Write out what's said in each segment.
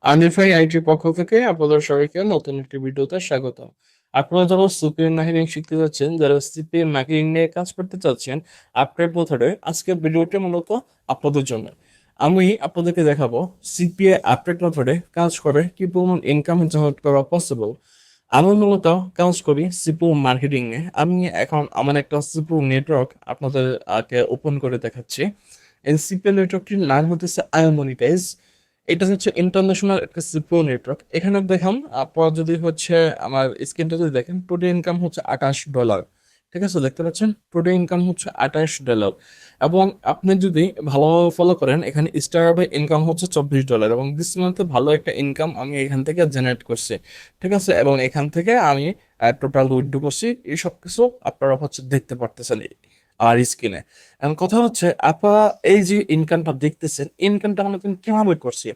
আনিফাই আইটির পক্ষ থেকে আপনাদের সবাইকে নতুন একটি ভিডিওতে স্বাগত। আপনারা যারা সিপিএম মার্কেটিং শিখতে যাচ্ছেন, যারা সিপিএম মার্কেটিং নিয়ে কাজ করতে চাচ্ছেন, আপডেট মেথডে আজকের ভিডিওটি মূলত আপনাদের জন্য। আমি আপনাদেরকে দেখাবো সিপিএ আপডেট মেথডে কাজ করে কি পরিমাণ ইনকাম জেনারেট করা পসিবল। আমি মূলত কাজ করি সিপিএম মার্কেটিং এ। আমি এখন আমার একটা সিপিএম নেটওয়ার্ক আপনাদের আগে ওপেন করে দেখাচ্ছি। এই সিপিএম নেটওয়ার্কটির নাম হতেছে আইমনিটাইজ। এটা হচ্ছে ইন্টারন্যাশনাল একটা সিপ্রো নেটওয়ার্ক। এখানে দেখুন, আপনারা যদি হচ্ছে আমার স্ক্রিনটা যদি দেখেন, টোটাল ইনকাম হচ্ছে $28। ঠিক আছে, দেখতে পাচ্ছেন টোটাল ইনকাম হচ্ছে $28। এবং আপনি যদি ভালোভাবে ফলো করেন, এখানে স্টার ইনকাম হচ্ছে $24 এবং দিস মান্থে ভালো একটা ইনকাম আমি এখান থেকে জেনারেট করছি। ঠিক আছে, এবং এখান থেকে আমি টোটাল উইথড্র করছি। এই সব কিছু আপনারা হচ্ছে দেখতে পারতেছেন আর স্ক্রিনে। এখন কথা হচ্ছে, আপনারা এই যে ইনকামটা দেখতেছেন, ইনকামটা আমরা কিন্তু কিভাবে করছি।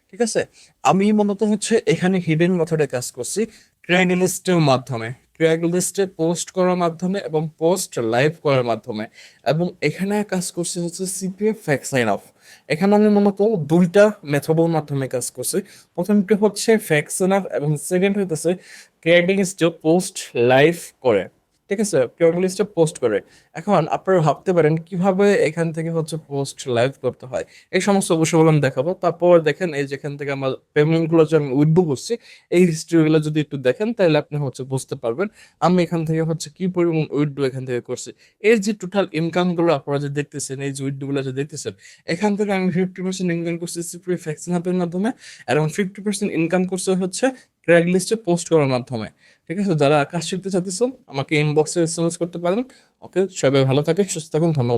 ঠিক আছে, আমি মূলত হচ্ছে এখানে হিডেন মেথডে কাজ করছি, ট্র্যাক লিস্টের মাধ্যমে, ট্র্যাক লিস্টে পোস্ট করার মাধ্যমে এবং পোস্ট লাইভ করার মাধ্যমে। এবং এখানে কাজ করছি হচ্ছে সিপিএফ ফ্যাক্ট সাইন অফ। এখানে আমি মূলত দুইটা মেথডের মাধ্যমে কাজ করছি। প্রথমটি হচ্ছে ফ্যাক্ট সাইন অফ এবং সেকেন্ড হইতেছে ট্র্যাক লিস্টে পোস্ট লাইভ করে। ঠিক আছে, ট্র্যাক লিস্টে পোস্ট করে। এখন আপনারা ভাবতে পারেন কিভাবে এখান থেকে হচ্ছে পোস্ট লাইভ করতে হয়। এই সমস্ত বিষয়গুলো আমি দেখাবো। তারপর দেখেন, এই যেখান থেকে আমার পেমেন্ট গুলো যে আমি উইথড্র করছি, এই হিস্ট্রিগুলো যদি একটু দেখেন তাহলে আপনি হচ্ছে বুঝতে পারবেন আমি এখান থেকে হচ্ছে কি পরিমাণ উইথড্র এখান থেকে করছি। এই যে টোটাল ইনকাম গুলো আপনারা যে দেখতেছেন, এই যে উইথড্র গুলো যে দেখতেছেন, এখান থেকে আমি 50% ইনকাম করছি সিপ্রি ফ্যাকশন হাবের মাধ্যমে, এবং 50% ইনকাম করছে হচ্ছে ক্র্যাক লিস্টে পোস্ট করার মাধ্যমে। ঠিক আছে, যারা কাজ শিখতে চাইতেছেন আমাকে ইনবক্সে এসএমএস করতে পারেন। ওকে, সবাই ভালো থাকে, সুস্থ থাকুন, ধন্যবাদ।